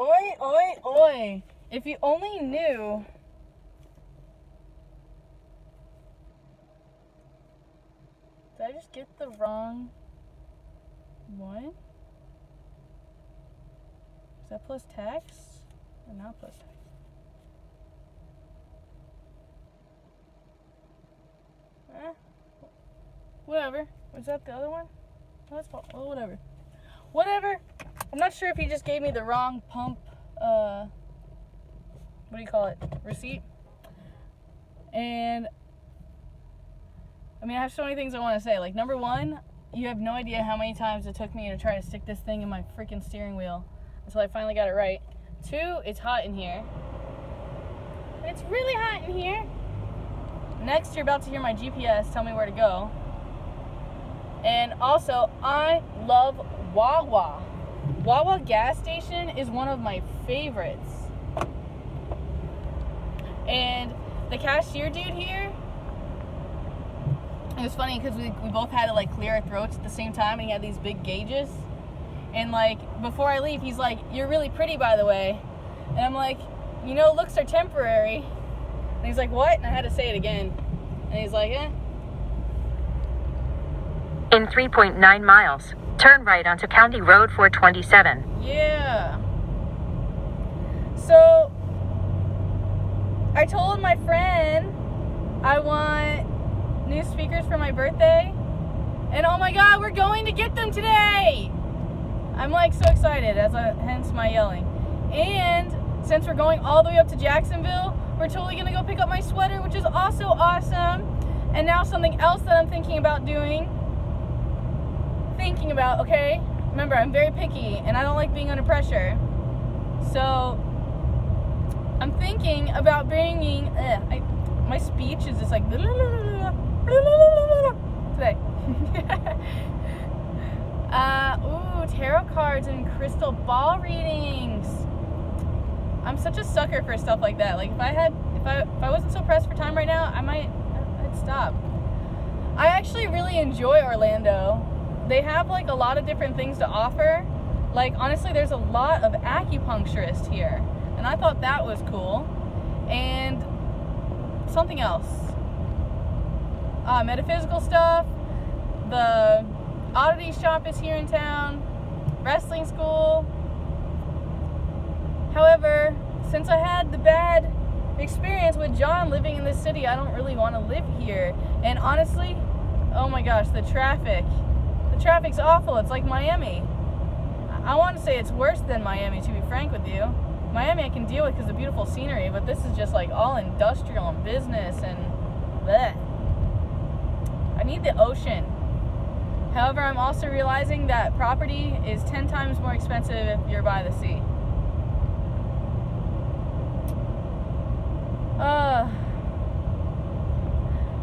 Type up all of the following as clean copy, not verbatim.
Oi, oi, oi. If you only knew. Did I just get the wrong one? Is that plus tax? Or not plus tax? Whatever. Was that the other one? Oh, that's fine. Oh, whatever. Whatever. I'm not sure if he just gave me the wrong pump, what do you call it? Receipt. And, I mean, I have so many things I want to say. Like, number one, you have no idea how many times it took me to try to stick this thing in my freaking steering wheel until I finally got it right. Two, it's hot in here. It's really hot in here. Next, you're about to hear my GPS tell me where to go. And also, I love Wawa. Wawa gas station is one of my favorites. And the cashier dude here, it was funny because we both had to like clear our throats at the same time, and he had these big gauges. And like, before I leave, he's like, "You're really pretty, by the way." And I'm like, "You know, looks are temporary." And he's like, "What?" And I had to say it again. And he's like, "Eh." In 3.9 miles, turn right onto County Road 427. Yeah. So, I told my friend I want new speakers for my birthday. And oh my god, we're going to get them today! I'm like so excited, hence my yelling. And since we're going all the way up to Jacksonville, we're totally going to go pick up my sweater, which is also awesome. And now something else that I'm thinking about doing. Okay? Remember, I'm very picky and I don't like being under pressure. So, I'm thinking about bringing, my speech is just like, today. Tarot cards and crystal ball readings. I'm such a sucker for stuff like that. Like, if I wasn't so pressed for time right now, I'd stop. I actually really enjoy Orlando. They have like a lot of different things to offer. Like, honestly, there's a lot of acupuncturists here, and I thought that was cool. And something else, metaphysical stuff. The oddity shop is here in town. Wrestling school. However, since I had the bad experience with John living in this city, I don't really want to live here. And honestly, oh my gosh, the traffic's awful. It's like Miami. I want to say it's worse than Miami, to be frank with you. Miami I can deal with because of beautiful scenery, but this is just like all industrial and business and bleh. I need the ocean. However, I'm also realizing that property is 10 times more expensive if you're by the sea.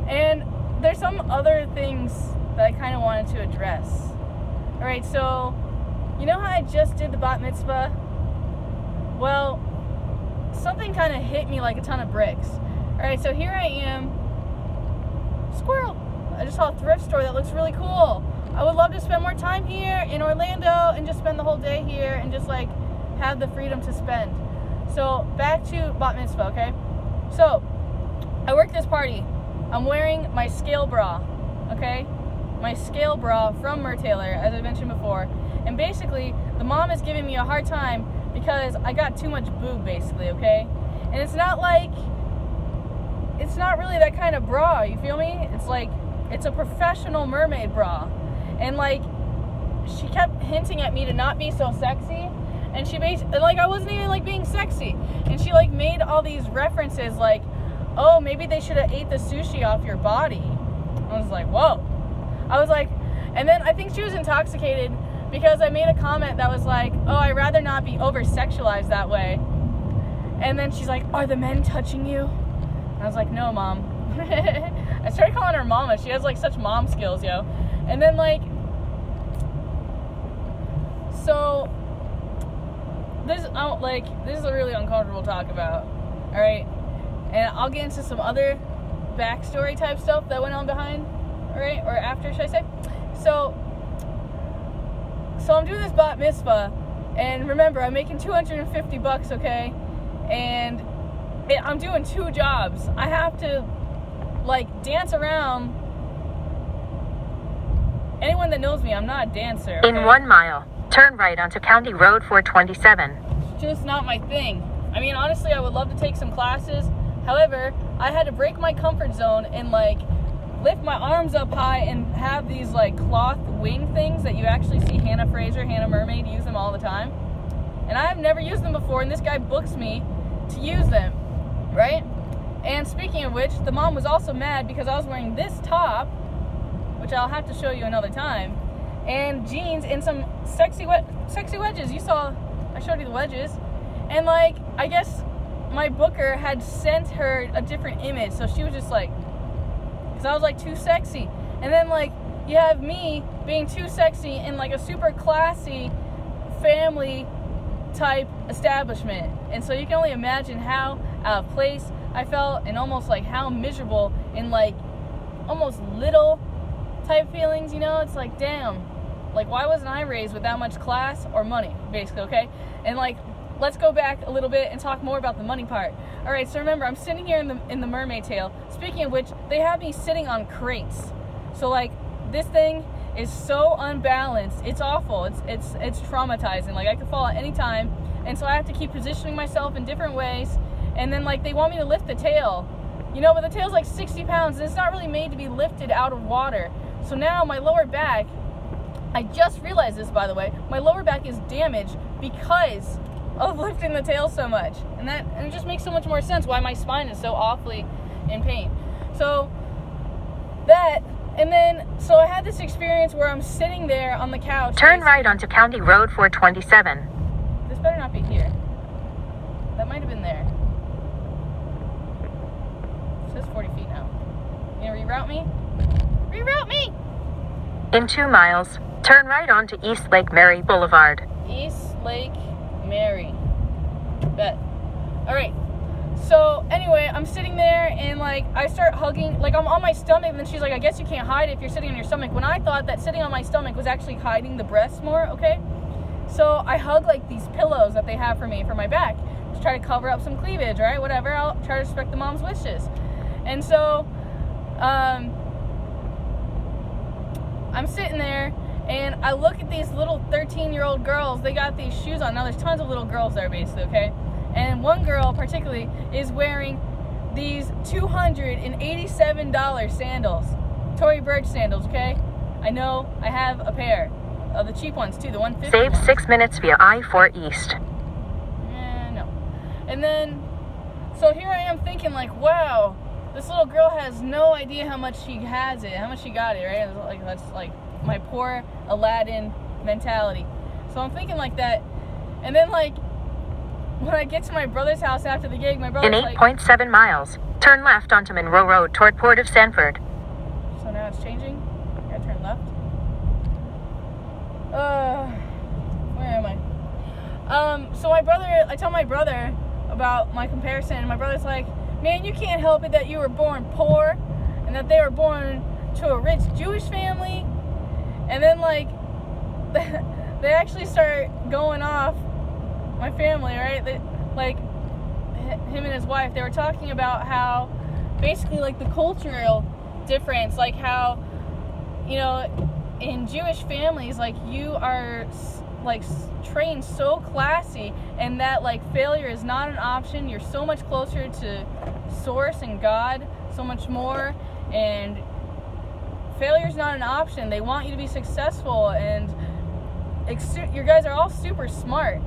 And there's some other things that I kind of wanted to address. Alright, so, you know how I just did the bat mitzvah? Well, something kind of hit me like a ton of bricks. Alright, so here I am. Squirrel! I just saw a thrift store that looks really cool. I would love to spend more time here in Orlando and just spend the whole day here and just like have the freedom to spend. So, back to bat mitzvah, okay? So, I work this party. I'm wearing my scale bra, okay? My scale bra from Mertailor, as I mentioned before. And basically, the mom is giving me a hard time because I got too much boob, basically, okay? And it's not really that kind of bra, you feel me? It's like, it's a professional mermaid bra. And like, she kept hinting at me to not be so sexy. And she basically, like, I wasn't even like being sexy. And she like made all these references like, oh, maybe they should have ate the sushi off your body. I was like, whoa. I was like, and then I think she was intoxicated because I made a comment that was like, oh, I'd rather not be over-sexualized that way. And then she's like, are the men touching you? And I was like, no, Mom. I started calling her Mama. She has like such mom skills, yo. And then like, so this is a really uncomfortable talk about, all right? And I'll get into some other backstory type stuff that went on behind, all right, or after, should I say? So I'm doing this bat mitzvah, And remember, I'm making $250, okay? And I'm doing 2 jobs. I have to, like, dance around. Anyone that knows me, I'm not a dancer, okay? In 1 mile, turn right onto County Road 427. It's just not my thing. I mean, honestly, I would love to take some classes. However, I had to break my comfort zone and, like, lift my arms up high and have these, like, cloth wing things that you actually see Hannah Fraser, Hannah Mermaid use them all the time. And I have never used them before, and this guy books me to use them, right? And speaking of which, the mom was also mad because I was wearing this top, which I'll have to show you another time, and jeans and some sexy wedges. You saw, I showed you the wedges. And, like, I guess my booker had sent her a different image, so she was just like, because I was, like, too sexy. And then, like, you have me being too sexy in, like, a super classy family type establishment. And so you can only imagine how out of place I felt, and almost, like, how miserable and, like, almost little type feelings, you know? It's like, damn, like, why wasn't I raised with that much class or money, basically, okay? And, like, let's go back a little bit and talk more about the money part. All right, so remember, I'm sitting here in the mermaid tail. Speaking of which, they have me sitting on crates. So, like, this thing is so unbalanced. It's awful. It's traumatizing. Like, I could fall at any time, and so I have to keep positioning myself in different ways. And then, like, they want me to lift the tail, you know, but the tail's like 60 pounds, and it's not really made to be lifted out of water. So now my lower back, I just realized this, by the way, my lower back is damaged because of lifting the tail so much. And it just makes so much more sense why my spine is so awfully in pain. So that, and then, so I had this experience where I'm sitting there on the couch. Turn right onto County Road 427. This better not be here. That might have been there. It says 40 feet now. You gonna reroute me? Reroute me! In 2 miles, turn right onto East Lake Mary Boulevard. East Lake Mary. Bet. Alright. So, anyway, I'm sitting there and, like, I start hugging. Like, I'm on my stomach, and then she's like, I guess you can't hide it if you're sitting on your stomach. When I thought that sitting on my stomach was actually hiding the breasts more, okay? So, I hug, like, these pillows that they have for me for my back to try to cover up some cleavage, right? Whatever. I'll try to respect the mom's wishes. And so, I'm sitting there, and I look at these little 13-year-old girls. They got these shoes on. Now, there's tons of little girls there, basically, okay? And one girl, particularly, is wearing these $287 sandals. Tory Burch sandals, okay? I know I have a pair of the cheap ones, too, the $150 Save ones. 6 minutes via I-4 East. No. And then, so here I am thinking, like, wow, this little girl has no idea how much she has it, how much she got it, right? Like, that's like my poor Aladdin mentality. So I'm thinking like that. And then, like, when I get to my brother's house after the gig, my brother's In like... 8.7 miles, turn left onto Monroe Road toward Port of Sanford. So now it's changing? I gotta turn left? Where am I? So my brother, I tell my brother about my comparison, and my brother's like, man, you can't help it that you were born poor, and that they were born to a rich Jewish family. And then, like, they actually start going off my family, right? Like, him and his wife, they were talking about how basically, like, the cultural difference, like how, you know, in Jewish families, like, you are, like, trained so classy, and that, like, failure is not an option. You're so much closer to Source and God, so much more, and failure's not an option. They want you to be successful, and you guys are all super smart.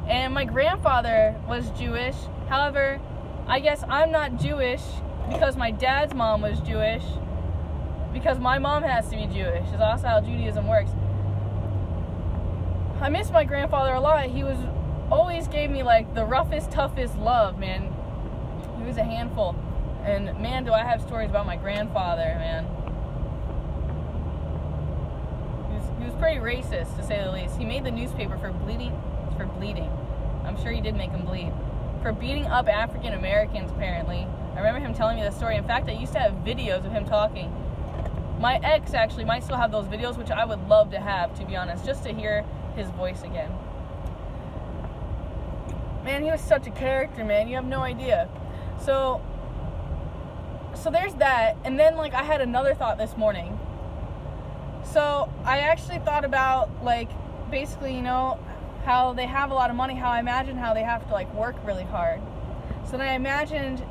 And my grandfather was Jewish. However, I guess I'm not Jewish because my dad's mom was Jewish, because my mom has to be Jewish. It's also how Judaism works. I miss my grandfather a lot. He was always gave me, like, the roughest, toughest love, man. He was a handful. And, man, do I have stories about my grandfather, man. He was pretty racist, to say the least. He made the newspaper for bleeding. I'm sure he did make him bleed. For beating up African Americans, apparently. I remember him telling me the story. In fact, I used to have videos of him talking. My ex actually might still have those videos, which I would love to have, to be honest, just to hear his voice again. Man, he was such a character, man. You have no idea. So there's that. And then, like, I had another thought this morning. So I actually thought about, like, basically, you know, how they have a lot of money, how I imagine how they have to, like, work really hard. So then I imagined,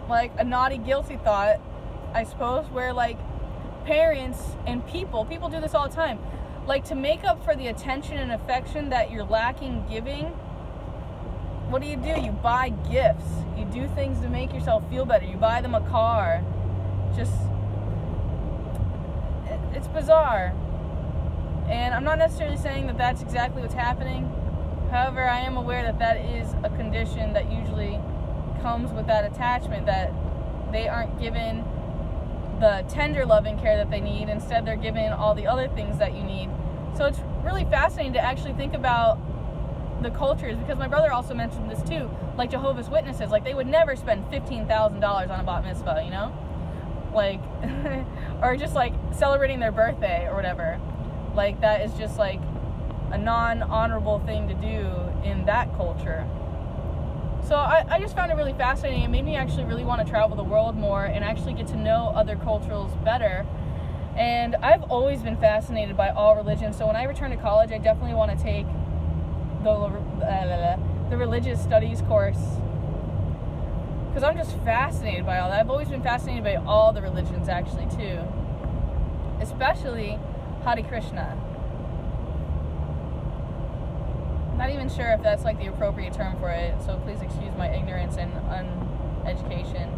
like, a naughty, guilty thought, I suppose, where, like, parents and people do this all the time. Like, to make up for the attention and affection that you're lacking giving, what do? You buy gifts. You do things to make yourself feel better. You buy them a car. It's bizarre. And I'm not necessarily saying that that's exactly what's happening. However, I am aware that that is a condition that usually comes with that attachment, that they aren't given the tender loving care that they need. Instead, they're given all the other things that you need. So it's really fascinating to actually think about the cultures, because my brother also mentioned this too, like Jehovah's Witnesses, like they would never spend $15,000 on a bat mitzvah, you know, like or just like celebrating their birthday or whatever. Like, that is just like a non-honorable thing to do in that culture. So I just found it really fascinating. It made me actually really want to travel the world more and actually get to know other cultures better. And I've always been fascinated by all religions. So when I return to college, I definitely want to take the religious studies course, because I'm just fascinated by all that. I've always been fascinated by all the religions, actually, too. Especially Hare Krishna. I'm not even sure if that's like the appropriate term for it, so please excuse my ignorance and uneducation.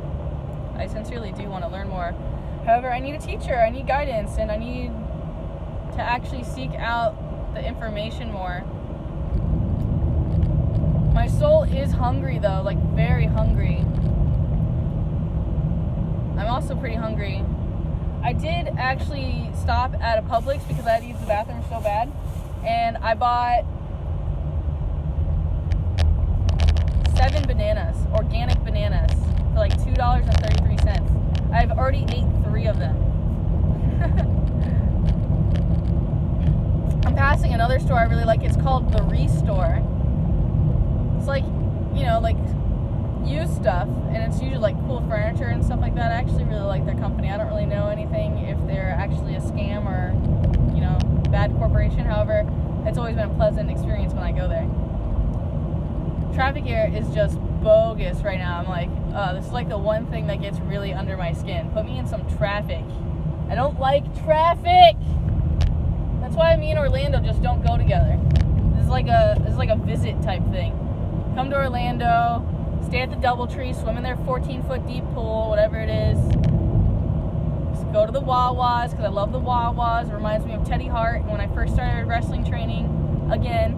I sincerely do want to learn more. However, I need a teacher, I need guidance, and I need to actually seek out the information more. My soul is hungry, though, like very hungry. I'm also pretty hungry. I did actually stop at a Publix because I had to use the bathroom so bad, and I bought 7 bananas, organic bananas, for like $2.33. I've already ate 3 of them. I'm passing another store I really like. It's called The Restore. It's like, you know, like used stuff, and it's usually like cool furniture and stuff like that. I actually really like their company. I don't really know anything if they're actually a scam or, you know, bad corporation. However, it's always been a pleasant experience when I go there. Traffic here is just bogus right now. I'm like, this is like the one thing that gets really under my skin. Put me in some traffic. I don't like traffic. That's why me and Orlando just don't go together. This is like a visit type thing. Come to Orlando, stay at the DoubleTree, swim in their 14-foot deep pool, whatever it is. Just go to the Wawas, because I love the Wawas. It reminds me of Teddy Hart when I first started wrestling training again.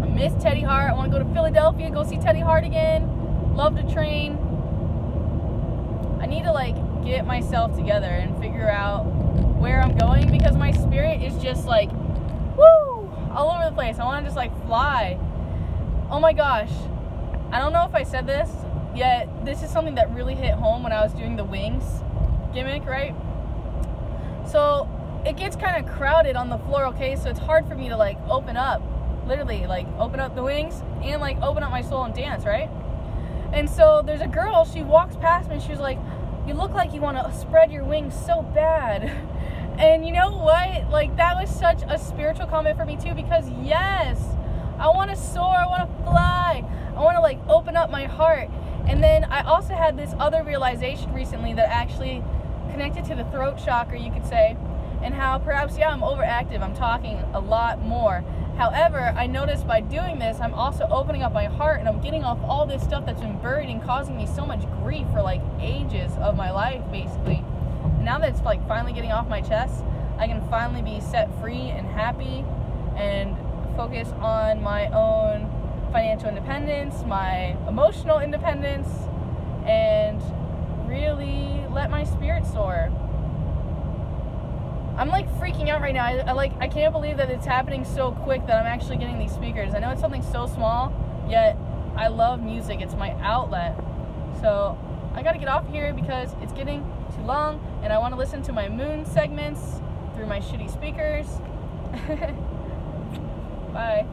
I miss Teddy Hart. I want to go to Philadelphia, go see Teddy Hart again. Love to train. I need to, like, get myself together and figure out where I'm going, because my spirit is just, like, woo, all over the place. I want to just, like, fly. Oh my gosh. I don't know if I said this, yet this is something that really hit home when I was doing the wings gimmick, right? So it gets kind of crowded on the floor, okay? So it's hard for me to, like, open up, literally, like, open up the wings and, like, open up my soul and dance, right? And so there's a girl, she walks past me and she was like, you look like you want to spread your wings so bad. And you know what? Like, that was such a spiritual comment for me too, because yes, I want to soar, I want to fly, I want to, like, open up my heart. And then I also had this other realization recently that actually connected to the throat chakra, you could say, and how perhaps, yeah, I'm overactive, I'm talking a lot more. However, I noticed by doing this, I'm also opening up my heart, and I'm getting off all this stuff that's been buried and causing me so much grief for, like, ages of my life, basically. Now that it's, like, finally getting off my chest, I can finally be set free and happy and focus on my own financial independence, my emotional independence, and really let my spirit soar. I'm, like, freaking out right now. I can't believe that it's happening so quick that I'm actually getting these speakers. I know it's something so small, yet I love music. It's my outlet. So I gotta get off here because it's getting too long, and I want to listen to my moon segments through my shitty speakers. Bye.